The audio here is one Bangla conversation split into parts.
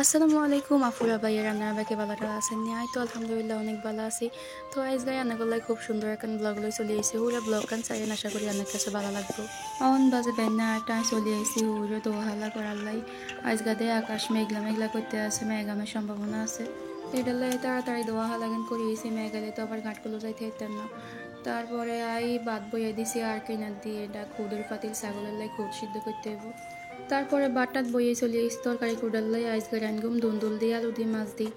আসসালামু আলাইকুম আফুরা ভাইয়া রান্নার বাকি ভালোটা আছেন নিয়ে তো আলহামদুলিল্লাহ অনেক ভালো আছি। তো আজ গায়ে রান্না করলে খুব সুন্দর এখন ব্লগ লই চলে এসেছি হুরা ব্লগ কান চাই আশা করি অনেক কাছে ভালো লাগবে। অন বাজে বেন্না আটা চলে এসেছি হুরে দোহালা করার লাই। আজ গাদে আকাশ মেঘলা মেঘলা করতে আছে, মেঘামের সম্ভাবনা আছে। এটালে তাড়াতাড়ি দোয়া হালাগান করিয়েছি, মেঘালে তো আবার ঘাটগুলো যাইতে হইতেন না। তারপরে আই ভাত বইয়ে দিছি আর কিনার দিয়ে এটা খুদের পাতিল ছাগলের লাই খুদ সিদ্ধ করতে হইব। তারপরে বাটাত বইয়ে চলে এসে তরকারি কুড়াল্লাই আইসগে রানগুম দুন্দুল দিয়ে আলু দিয়ে মাছ দিই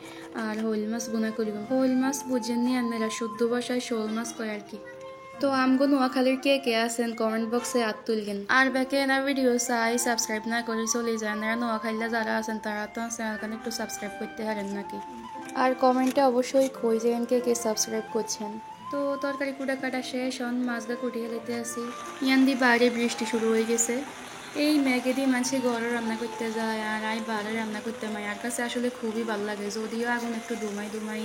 আর হইল মাছ বোনা করিব। হইল মাছ বুঝেননি আপনারা শুদ্ধ ভাষায় শোল মাছ কয় আর কি। তো আমগো নোয়াখালীর কে কে আছেন কমেন্ট বক্সে হাত তুলবেন। আর ব্যাকে এনার ভিডিও চাই সাবস্ক্রাইব না করে চলে যান। এরা নোয়াখালীরা যারা আছেন তারা তো চ্যানেলখানে একটু সাবস্ক্রাইব করতে পারেন নাকি। আর কমেন্টে অবশ্যই কই যেন কে কে সাবস্ক্রাইব করছেন। তো তরকারি কুড়া কাটা শেষ হন মাছগা কুটিয়ে লেতে আসি। ইয়ান্দি বাইরে বৃষ্টি শুরু হয়ে গেছে। এই ম্যাগি দিয়ে মানুষে ঘরে রান্না করতে যায় আর আই বাইরে রান্না করতে আর কাছে আসলে খুবই ভালো লাগে, যদিও আগুন একটু দুমাই দুমাই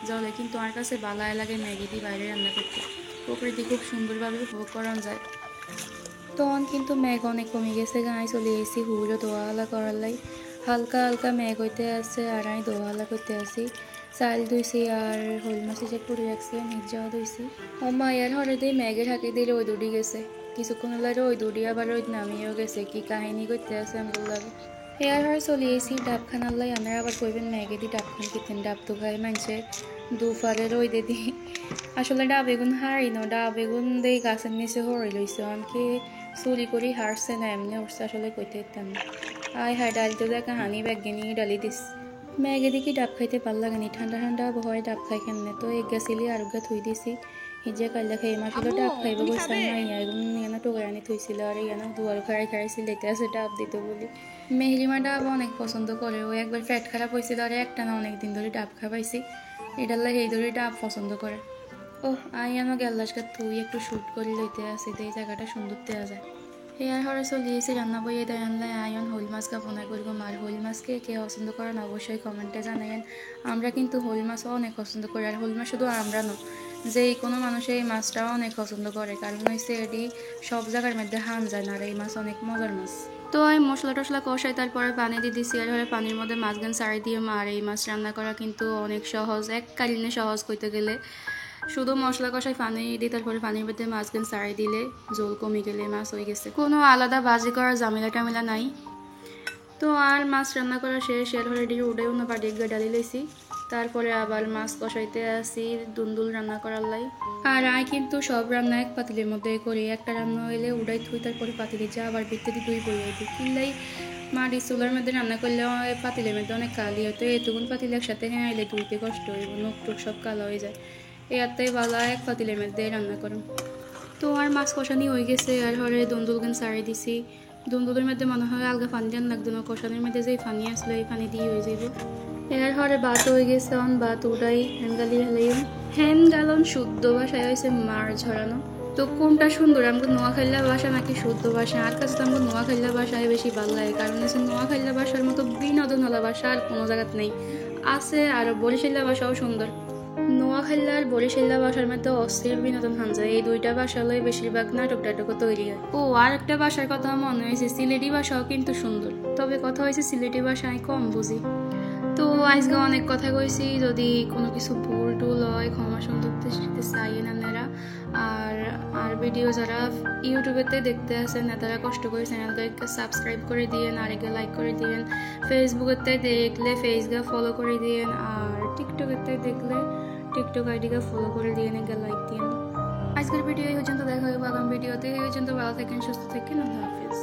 জ্বলে কিন্তু আমার কাছে ভালোই লাগে ম্যাগি দিয়ে বাইরে রান্না করতে। প্রকৃতি খুব সুন্দরভাবে উপভোগ করা যায়। তখন কিন্তু মেঘ অনেক কমে গেছে, গায়ে চলে এসেছি হুড়ো দোয়ালা করার লাই। হালকা হালকা মেঘ হইতে আছে আর আমি দোয়ালা করতে আসি। চাল ধুইছি আর হল মাছি যে পুড়ে রাখছি নিজাও ধুইছি। ও মায়ের হরে দিয়ে মেঘের হাঁকি দিলে ওই দুটি গেছে, কিছুক্ষণ লাগে ওই দুটি আবার ওই নামিয়েও গেছে, কি কাহিনী করতে আছে আমি বললাম। হেয়ার হরে চলে এসেছি ডাবখানার লাই। আমরা আবার কইবেন ম্যাগে দিয়ে ডাবখান কিতেন, ডাব তো খাই মানছে দুফারে রই দিদি। আসলে ডাব বেগুন হারি ন, ডাব বেগুন দিয়ে গাছের নিচে হরে লইছে অনকে চুরি করি হারছে না এমনি উঠছে, আসলে কইতে দিতাম না। আয় হায় ডাল তো দেখা হানি ব্যাগ নিয়ে ডালি দিস। ম্যাগে দেখি ডাব খাইতে ভাল লাগেনি, ঠান্ডা ঠান্ডা আবহাওয়ায় ডাব খাই কেমনে, তো এক গেছিলি আর গা থুই দিছি। হিজে কাইলা খেয়ে মাসিল ডাব খাইব কইসাম না এগুন ইয়ানো টোকাই আনি থইছিল আর ইয়ানো দুয়ার খাড়াই খাড়াই সিলেতে আছে ডাব দিত বলি। মেহরিমা ডাব অনেক পছন্দ করে, ও একবার পেট খারাপ হয়েছিল আর একটা না অনেক দিন ধরে ডাব খাওয়াইছি, এটার লাগে এই ধরে ডাব পছন্দ করে। ওহ আইয়ানো গ্যালাসকে তুই একটু শ্যুট করে লইতে আসি, এই জায়গাটা সুন্দর দেওয়া যায়। হেয়ার হরে চলিয়েছি রান্না বইয়ে দেয় আনলাই আয়ন হইল মাছ কাপনা করব। আর হইল মাছকে কে পছন্দ করেন অবশ্যই কমেন্টে জানাবেন। আমরা কিন্তু হইল মাছও অনেক পছন্দ করি, আর হইল মাছ শুধু আমরা ন, যে কোনো মানুষ এই মাছটাও অনেক পছন্দ করে, কারণ হচ্ছে এটি সব জায়গার মধ্যে হান যায় না আর এই মাছ অনেক মজার মাছ। তো এই মশলা টশলা কষাই তারপরে পানি দিয়ে দিছি আর হলে পানির মধ্যে মাছ গান ছাড়ি দিয়ে আর এই মাছ রান্না করা কিন্তু অনেক সহজ, এককালীনে সহজ কইতে গেলে। শুধু মশলা কষাই পানি দিয়ে তারপরে পানির মধ্যে মাছগান ছাড়াই দিলে জল কমে গেলে মাছ হয়ে গেছে, কোনো আলাদা বাজি করার ঝামেলা টামেলা নাই। তো আর মাছ রান্না করা শেষ, এর হলে দিয়ে উঠে অন্য পাটি গিয়ে ডালি লইছি। তারপরে আবার মাছ কষাইতে আসি দুন্দুল রান্না করার লাই। আর আই কিন্তু সব রান্না এক পাতিলের মধ্যে করি, একটা রান্না হইলে উড়াই থুই তারপরে পাতিলে যা আবার ভিতরে দুই বইয়ে দিই, কিনলাই মাটি চুলার মধ্যে রান্না করলে পাতিলের মধ্যে অনেক কালি হতো, এতগুন পাতিল একসাথে হ্যাঁ আইলে ধুইতে কষ্ট হইব, নখ টুক সব কালো হয়ে যায়। এয়ারটাই বালা এক পাতিলের মধ্যে রান্না করুন। তো আর মাছ কষানি হয়ে গেছে আর হরে দুন্দুলগান ছাড়াই দিছি। দুন্দুলের মধ্যে মনে হয় আলগা পানি দেন লাগতো না, কষানির মধ্যে যেই পানি আসলো এই পানি দিয়ে হয়ে যাইব। এর হরে ভাত হয়ে গেছে, অন ভাত উঠাই হ্যান গালি হেলাইম। হ্যান গালন শুদ্ধ ভাষায় হয়েছে মার ঝরানো। তো কোনটা সুন্দর আমাকে নোয়াখাইলা ভাষা নাকি শুদ্ধ ভাষা? আর কাছে তো আমাকে নোয়াখাইলা ভাষায় বেশি ভালো লাগে, কারণ হচ্ছে নোয়াখাইলা ভাষার মতো বিনোদনওয়ালা ভাষা আর কোনো জায়গাতে নেই। আছে আর বরিশালা ভাষাও সুন্দর। নোয়াখালী আর বরিশালা ভাষার মধ্যে অস্থির বিনোদন হান যায়, এই দুইটা ভাষা লয়ে বেশিরভাগ নাটক টাটকও তৈরি হয়। ও আর একটা ভাষার কথা মনে হয়েছে, সিলেটি ভাষাও কিন্তু সুন্দর, তবে কথা হয়েছে সিলেটি ভাষা আমি কম বুঝি। তো আজকে অনেক কথা কইছি, যদি কোনো কিছু ভুল টুল হয় ক্ষমা সুন্দর চাইয়েন আপনারা। আর আর ভিডিও যারা ইউটিউবেতে দেখতে আসেন তারা কষ্ট করে চ্যানেলকে সাবস্ক্রাইব করে দিয়েন আর একে লাইক করে দিয়েন। ফেসবুকেতে দেখলে ফেসকে ফলো করে দিয়েন আর টিকটকেতে দেখলে টিকটক আইডিকে ফলো করে দিয়েন, একে লাইক দিয়েন। আজকের ভিডিও এই পর্যন্ত, দেখা হবে আগামী ভিডিওতে। এই পর্যন্ত ভালো থাকেন, সুস্থ থাকেন, আল্লাহ হাফিজ।